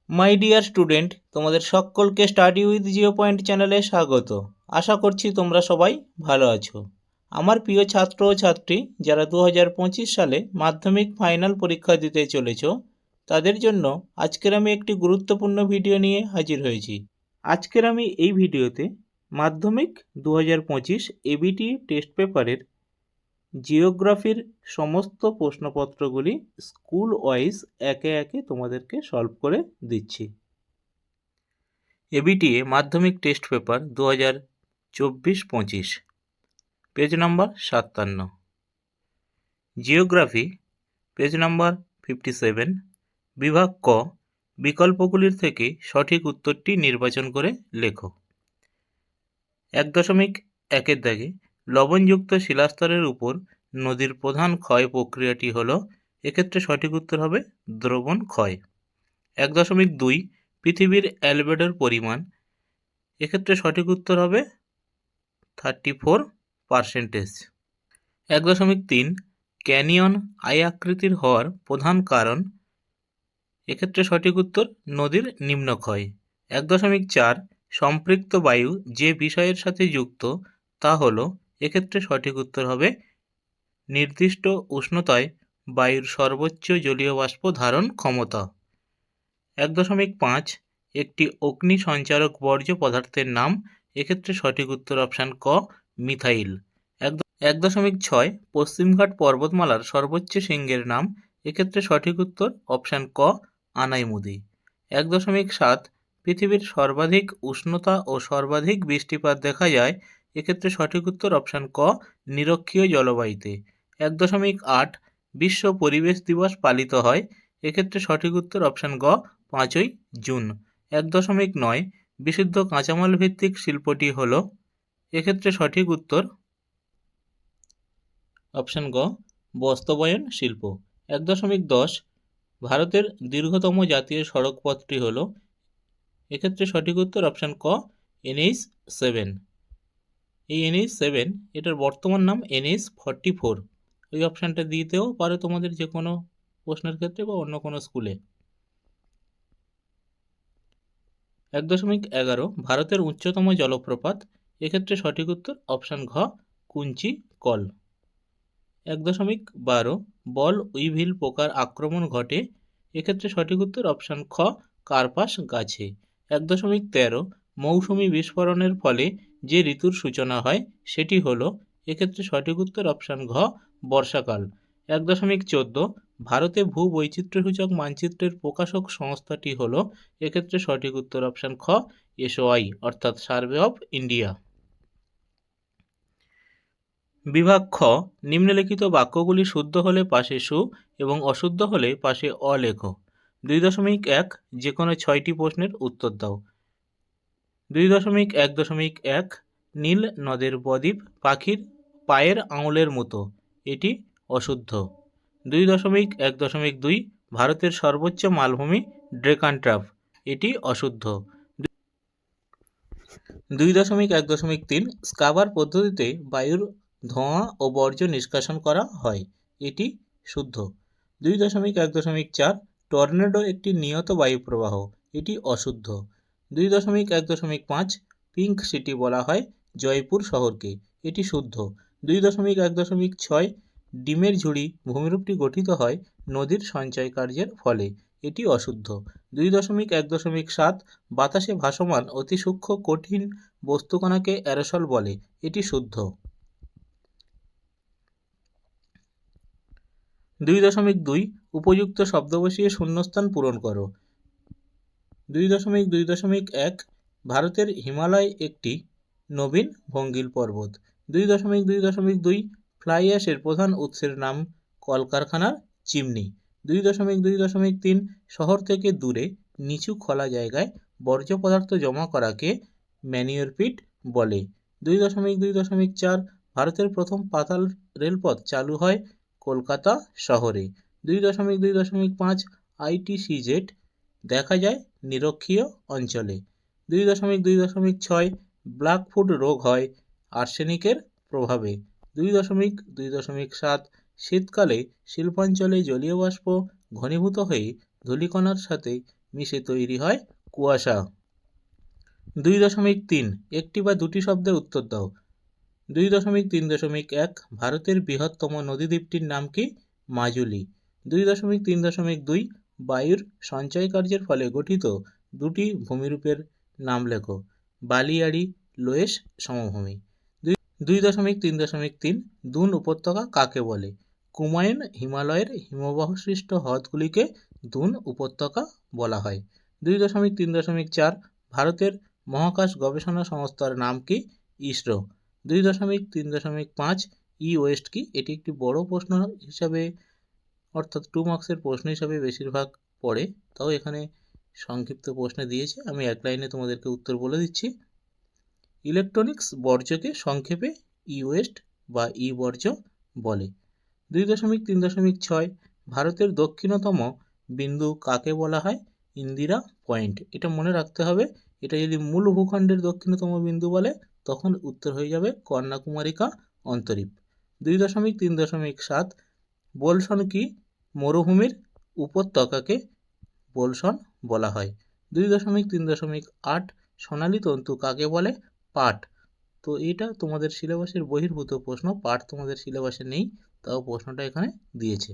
My dear student, তোমাদের সকলকে study with zero point চ্যানেলে স্বাগত। আশা করছি তোমরা সবাই ভালো আছো। আমার প্রিয় ছাত্র ও ছাত্রী যারা 2025 সালে মাধ্যমিক ফাইনাল পরীক্ষা দিতে চলেছ, তাদের জন্য আজকের আমি একটি গুরুত্বপূর্ণ ভিডিও নিয়ে হাজির হয়েছি। আজকের আমি এই ভিডিওতে মাধ্যমিক 2025 এবিটি টেস্ট পেপারের জিওগ্রাফির সমস্ত প্রশ্নপত্রগুলি স্কুল ওয়াইজ একে একে তোমাদেরকে সলভ করে দিচ্ছি। এবিটিএ মাধ্যমিক test paper 2024-25, page number 57। Geography page number 57, বিভাগ ক, বিকল্পগুলির থেকে সঠিক উত্তরটি নির্বাচন করে লেখো। 1.1 দাগে লবণযুক্ত শিলাস্তরের উপর নদীর প্রধান ক্ষয় প্রক্রিয়াটি হল, এক্ষেত্রে সঠিক উত্তর হবে দ্রবণ ক্ষয়। 1.2 পৃথিবীর অ্যালবেডোর পরিমাণ, এক্ষেত্রে সঠিক উত্তর হবে 34%। 1.3 ক্যানিয়ন আই আকৃতির হওয়ার প্রধান কারণ, এক্ষেত্রে সঠিক উত্তর নদীর নিম্নক্ষয়। 1.4 সম্পৃক্ত বায়ু যে বিষয়ের সাথে যুক্ত তা হলো, এক্ষেত্রে সঠিক উত্তর হবে নির্দিষ্ট উষ্ণতায় বায়ুর সর্বোচ্চ জলীয় বাষ্প ধারণ ক্ষমতা। 1.5 একটি অগ্নি সঞ্চারক বর্জ্য পদার্থের নাম, এক্ষেত্রে সঠিক উত্তর অপশান ক মিথাইল। 1.6 পশ্চিমঘাট পর্বতমালার সর্বোচ্চ শৃঙ্গের নাম, এক্ষেত্রে সঠিক উত্তর অপশান ক আনাইমুদি। 1.7 পৃথিবীর সর্বাধিক উষ্ণতা ও সর্বাধিক বৃষ্টিপাত দেখা যায়, এক্ষেত্রে সঠিক উত্তর অপশান ক নিরক্ষীয় জলবায়ুতে। 1.8 বিশ্ব পরিবেশ দিবস পালিত হয়, এক্ষেত্রে সঠিক উত্তর অপশান গ 5ই জুন। 1.9 বিশুদ্ধ কাঁচামাল ভিত্তিক শিল্পটি হল, এক্ষেত্রে সঠিক উত্তর অপশান গ বস্ত্রবয়ন শিল্প। 1.10 ভারতের দীর্ঘতম জাতীয় সড়ক পথটি হল, এক্ষেত্রে সঠিক উত্তর অপশান ক NH7। এই NH7 এটার বর্তমান নাম NH44। ওই অপশানটা দিতেও পারে তোমাদের যে কোনো প্রশ্নের ক্ষেত্রে বা অন্য কোনো স্কুলে। 1.11 ভারতের উচ্চতম জলপ্রপাত, এক্ষেত্রে সঠিক উত্তর অপশান ঘ কুঞ্চি কল। 1.12 বল উইভিল পোকার আক্রমণ ঘটে, এক্ষেত্রে সঠিক উত্তর অপশান খ কার্পাস গাছে। 1.13 মৌসুমি বিস্ফোরণের ফলে যে ঋতুর সূচনা হয় সেটি হলো, এক্ষেত্রে সঠিক উত্তর অপশান ঘ বর্ষাকাল। 1.14 ভারতে ভূবৈচিত্র্যসূচক মানচিত্রের প্রকাশক সংস্থাটি হলো, এক্ষেত্রে সঠিক উত্তর অপশান খ SOI অর্থাৎ সার্ভে অফ ইন্ডিয়া। বিভাগ খ নিম্নলিখিত বাক্যগুলি শুদ্ধ হলে পাশে সু এবং অশুদ্ধ হলে পাশে অ লেখো। 2.1 যে কোনো 6টি প্রশ্নের উত্তর দাও। 2.1.1 নীল নদের বদ্বীপ পাখির পায়ের আঙুলের মতো, এটি অশুদ্ধ। 2.1.2 ভারতের সর্বোচ্চ মালভূমি ডেকান ট্রাপ, এটি অশুদ্ধ। 2.1.3 স্কাবার পদ্ধতিতে বায়ুর ধোঁয়া ও বর্জ্য নিষ্কাশন করা হয়, এটি শুদ্ধ। 2.1.4 টর্নেডো একটি নিয়ত বায়ুপ্রবাহ, এটি অশুদ্ধ। 2.1.5 পিঙ্ক সিটি বলা হয় জয়পুর শহরকে, এটি শুদ্ধ। 2.1.6 ডিমের ঝুড়ি ভূমিরূপটি গঠিত হয় নদীর সঞ্চয় কার্যের ফলে, এটি অশুদ্ধ। 2.1.7 বাতাসে ভাসমান অতি সূক্ষ্ম কঠিন বস্তুকণাকে অ্যারোসল বলে, এটি শুদ্ধ। 2.2 উপযুক্ত শব্দ বসিয়ে শূন্যস্থান পূরণ করো। 2.2.1 ভারতের হিমালয় একটি নবীন ভঙ্গিল পর্বত। 2.2.2 ফ্লাই অ্যাশের প্রধান উৎসের নাম কলকারখানার চিমনি। 2.2.3 শহর থেকে দূরে নিচু খোলা জায়গায় বর্জ্য পদার্থ জমা করাকে ম্যানিওর পিট বলে। 2.2.4 ভারতের প্রথম পাতাল রেলপথ চালু হয় কলকাতা শহরে। 2.2.5 ITCZ দেখা যায় নিরক্ষীয় অঞ্চলে। 2.2.6 ব্ল্যাক ফুট রোগ হয় আর্সেনিকের প্রভাবে। 2.2.7 শীতকালে শিল্পাঞ্চলে জলীয় বাষ্প ঘনীভূত হয়ে ধূলিকণার সাথে মিশে তৈরি হয় কুয়াশা। 2.3 একটি বা দুটি শব্দের উত্তর দাও। 2.3.1 ভারতের বৃহত্তম নদীদ্বীপটির নাম কি? মাজুলি। 2.3.2 বায়ুর সঞ্চয় কার্যের ফলে গঠিত দুটি ভূমিরূপের নাম লেখো। বালিয়াড়ি, লোয়েস সমভূমি। 2.3.3 দুন উপত্যকা কাকে বলে? কুমায়ুন হিমালয়ের হিমবাহ সৃষ্ট হ্রদগুলিকে দুন উপত্যকা বলা হয়। 2.3.4 ভারতের মহাকাশ গবেষণা সংস্থার নাম কি? ইসরো। 2.3.5 ই ওয়েস্ট কি? এটি একটি বড় প্রশ্ন হিসাবে, অর্থাৎ 2 মার্কসের প্রশ্ন হিসাবে বেশিরভাগ পড়ে, তাও এখানে সংক্ষিপ্ত প্রশ্নে দিয়েছে, আমি এক লাইনে তোমাদেরকে উত্তর বলে দিচ্ছি। ইলেকট্রনিক্স বর্জ্যকে সংক্ষেপে ই ওয়েস্ট বা ই বর্জ্য বলে। 2.3.6 ভারতের দক্ষিণতম বিন্দু কাকে বলা হয়? ইন্দিরা পয়েন্ট। এটা মনে রাখতে হবে, এটা যদি মূল ভূখণ্ডের দক্ষিণতম বিন্দু বলে তখন উত্তর হয়ে যাবে কন্যাকুমারিকা অন্তরীপ। 2.3.7 বোলসন কি? মরুভূমির উপত্যকাকে বোলসন বলা হয়। 2.3.8 সোনালী তন্তু কাকে বলে? পাট। তো এটা তোমাদের সিলেবাসের বহির্ভূত প্রশ্ন, পাট তোমাদের সিলেবাসে নেই, তাও প্রশ্নটা এখানে দিয়েছে।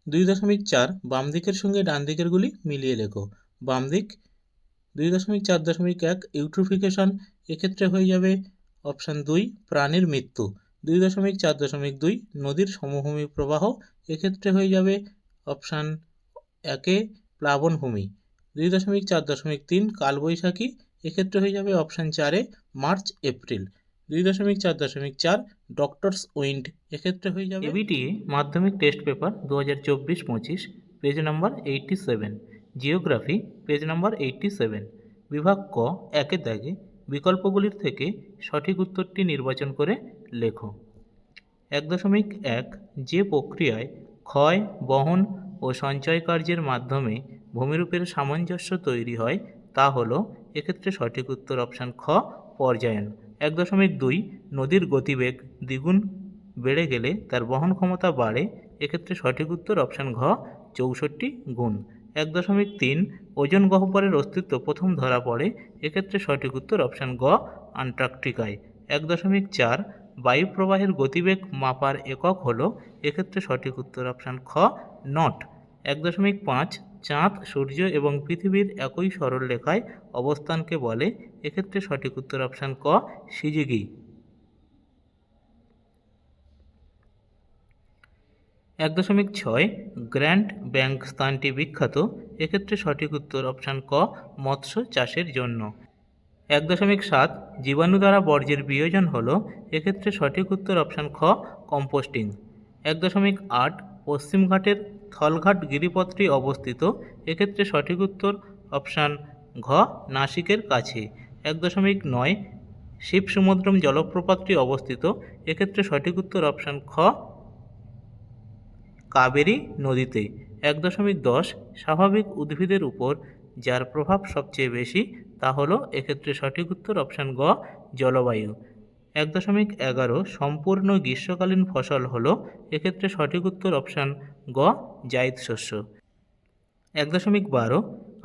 2.4 বাম দিকের সঙ্গে ডান দিকের গুলি মিলিয়ে লেখো। বাম দিক। 2.4.1 ইউট্রোফিকেশন, এক্ষেত্রে হয়ে যাবে অপশান 2 প্রাণীর মৃত্যু। 2.4.2 নদীর সমভূমি প্রবাহ, এক্ষেত্রে হয়ে যাবে অপশান 1 প্লাবনভূমি। 2.4.3 কালবৈশাখী, এক্ষেত্রে হয়ে যাবে option 4 March April. 2.4.4 doctors wind, এক্ষেত্রে হয়ে যাবে এবিটিএ মাধ্যমিক test paper 2024-25 page number 87। Geography page number 87। বিভাগ ক একের দাগে বিকল্পগুলির থেকে সঠিক উত্তরটি নির্বাচন করে লেখো। 1.1 যে প্রক্রিয়ায় ক্ষয়, বহন ও সঞ্চয় কার্যের মাধ্যমে ভূমিরূপের সামঞ্জস্য তৈরি হয় তা হলো, এক্ষেত্রে সঠিক উত্তর অপশান খ পর্যায়ন। 1.2 নদীর গতিবেগ দ্বিগুণ বেড়ে গেলে তার বহন ক্ষমতা বাড়ে, এক্ষেত্রে সঠিক উত্তর অপশান ঘ 64 গুণ। 1.3 ওজোন গহ্বরের অস্তিত্ব প্রথম ধরা পড়ে, এক্ষেত্রে সঠিক উত্তর অপশান গ আন্টার্কটিকায়। 1.4 বায়ু প্রবাহের গতিবেগ মাপার একক হলো, এক্ষেত্রে সঠিক উত্তর অপশান খ নট। 1.5 চাঁদ, সূর্য এবং পৃথিবীর একই সরলরেখায় অবস্থানকে বলে, এক্ষেত্রে সঠিক উত্তর অপশান ক সিজিগি। 1.6 গ্র্যান্ড ব্যাংক স্থানটি বিখ্যাত, এক্ষেত্রে সঠিক উত্তর অপশান ক মৎস্য চাষের জন্য। 1.7 জীবাণু দ্বারা বর্জ্যের বিয়োজন হলো, এক্ষেত্রে সঠিক উত্তর অপশান খ কম্পোস্টিং। 1.8 পশ্চিমঘাটের থলঘাট গিরিপথটি অবস্থিত, এক্ষেত্রে সঠিক উত্তর অপশান ঘ নাসিকের কাছে। 1.9 শিবসমুদ্রম জলপ্রপাতটি অবস্থিত, এক্ষেত্রে সঠিক উত্তর অপশান খ কাবেরী নদীতে। 1.10 স্বাভাবিক উদ্ভিদের উপর যার প্রভাব সবচেয়ে বেশি তা হলো, এক্ষেত্রে সঠিক উত্তর অপশান গ জলবায়ু। 1.11 সম্পূর্ণ গ্রীষ্মকালীন ফসল হলো, এক্ষেত্রে সঠিক উত্তর অপশান গ জায়িদ শস্য। 1.12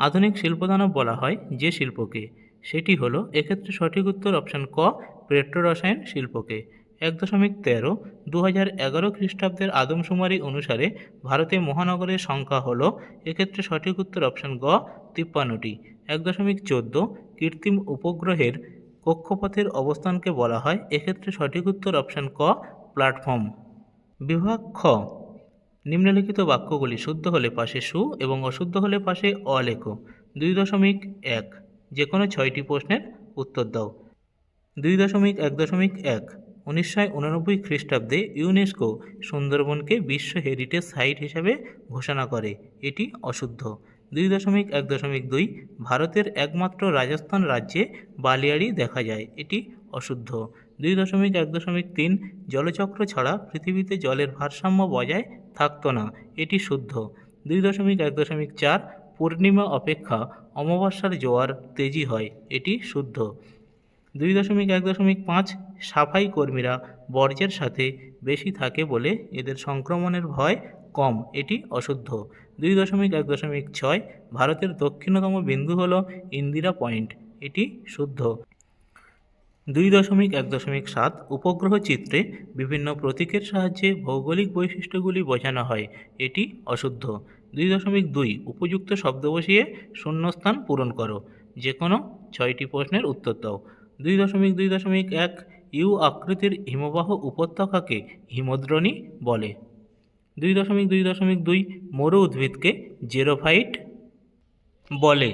আধুনিক শিল্পদানব বলা হয় যে শিল্পকে, সেটি হলো, এক্ষেত্রে সঠিক উত্তর অপশান ক পেট্রোরসায়ন শিল্পকে। 1.13 2011 খ্রিস্টাব্দের আদমশুমারি অনুসারে ভারতে মহানগরের সংখ্যা হলো, এক্ষেত্রে সঠিক উত্তর অপশান গ 53টি। 1.14 কৃত্রিম উপগ্রহের কক্ষপথের অবস্থানকে বলা হয়, এক্ষেত্রে সঠিক উত্তর অপশান ক প্ল্যাটফর্ম। বিভাগ খ নিম্নলিখিত বাক্যগুলি শুদ্ধ হলে পাশে সু এবং অশুদ্ধ হলে পাশে অ লেখো। 2.1 যে কোনো 6টি প্রশ্নের উত্তর দাও। 2.1.1 1989 খ্রিস্টাব্দে ইউনেস্কো সুন্দরবনকে বিশ্ব হেরিটেজ সাইট হিসাবে ঘোষণা করে, এটি অশুদ্ধ। 2.1.2 ভারতের একমাত্র রাজস্থান রাজ্যে বালিয়াড়ি দেখা যায়, এটি অশুদ্ধ। 2.1.3 জলচক্র ছাড়া পৃথিবীতে জলের ভারসাম্য বজায় থাকতো না, এটি শুদ্ধ। 2.1.4 পূর্ণিমা অপেক্ষা অমাবস্যার জোয়ার তেজি হয়, এটি শুদ্ধ। 2.1.5 সাফাই কর্মীরা বর্জ্যের সাথে বেশি থাকে বলে এদের সংক্রমণের ভয় কম, এটি অশুদ্ধ। 2.1.6 ভারতের দক্ষিণতম বিন্দু হল ইন্দিরা পয়েন্ট, এটি শুদ্ধ। 2.1.7 উপগ্রহ চিত্রে বিভিন্ন প্রতীকের সাহায্যে ভৌগোলিক বৈশিষ্ট্যগুলি বোঝানো হয়, এটি অশুদ্ধ। 2.2 উপযুক্ত শব্দ বসিয়ে শূন্যস্থান পূরণ করো, যে কোনো 6টি প্রশ্নের উত্তর দাও। 2.2.1 ইউ আকৃতির হিমবাহ উপত্যকাকে হিমদ্রোণী বলে। 2.2.2 মরু উদ্ভিদকে জেরোফাইট বলে।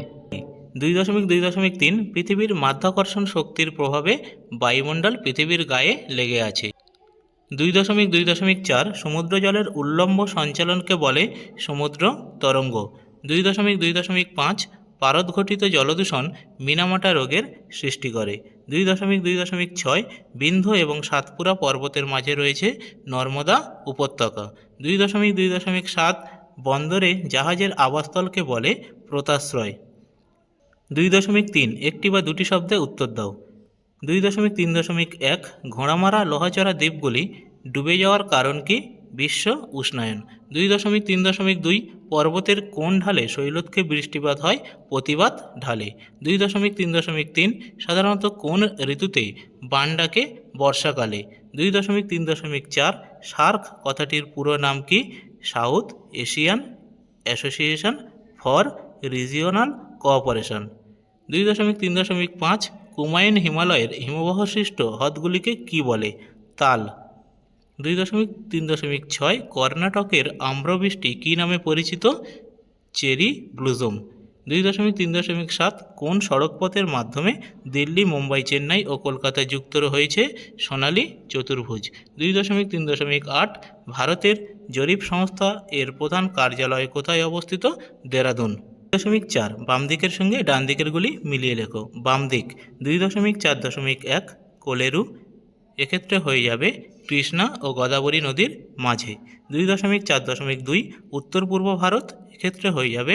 2.2.3 পৃথিবীর মাধ্যাকর্ষণ শক্তির প্রভাবে বায়ুমণ্ডল পৃথিবীর গায়ে লেগে আছে। 2.2.4 সমুদ্র জলের উল্লম্ব সঞ্চালনকে বলে সমুদ্র তরঙ্গ। 2.2.5 পারদঘটিত জলদূষণ মিনামাটা রোগের সৃষ্টি করে। 2.2.6 বিন্ধ্য এবং সাতপুরা পর্বতের মাঝে রয়েছে নর্মদা উপত্যকা। 2.2.7 বন্দরে জাহাজের আবাসস্থলকে বলে পোতাশ্রয়। 2.3 একটি বা দুটি শব্দে উত্তর দাও। 2.3.1 ঘোড়ামারা লোহাচড়া দ্বীপগুলি ডুবে যাওয়ার কারণ কি? বিশ্ব উষ্ণায়ন। 2.3.2 পর্বতের কোন ঢালে শৈলোৎক্ষে বৃষ্টিপাত হয়? প্রতিবাদ ঢালে। 2.3.3 সাধারণত কোন ঋতুতে বান ডাকে? বর্ষাকালে। 2.3.4 সার্ক কথাটির পুরো নাম কি? South Asian association for regional cooperation. 2.3.5 Kumaon হিমালয়ের হিমবাহ সৃষ্ট হ্রদগুলিকে কি বলে? তাল। 2.3.6 কর্ণাটকের আম্রবৃষ্টি কী নামে পরিচিত? Cherry blossom. 2.3.7 কোন সড়কপথের মাধ্যমে দিল্লি, মুম্বাই, চেন্নাই ও কলকাতা যুক্ত হয়েছে? সোনালী চতুর্ভুজ। 2.3.8 ভারতের জরিপ সংস্থা এর প্রধান কার্যালয় কোথায় অবস্থিত? দেরাদুন। 2.4 বাম দিকের সঙ্গে ডান দিকেরগুলি মিলিয়ে লেখো। বাম দিক। 2.4.1 কোলেরু, এক্ষেত্রে হয়ে যাবে কৃষ্ণা ও গোদাবরী নদীর মাঝে। 2.4.2 উত্তর পূর্ব ভারত, এক্ষেত্রে হয়ে যাবে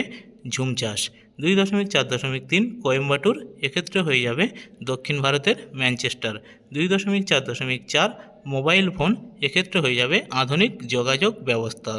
ঝুম চাষ। 2.4.3 কোয়েম্বাটুর, এক্ষেত্রে হয়ে যাবে দক্ষিণ ভারতের ম্যানচেস্টার। 2.4.4 মোবাইল ফোন, এক্ষেত্রে হয়ে যাবে আধুনিক যোগাযোগ ব্যবস্থা।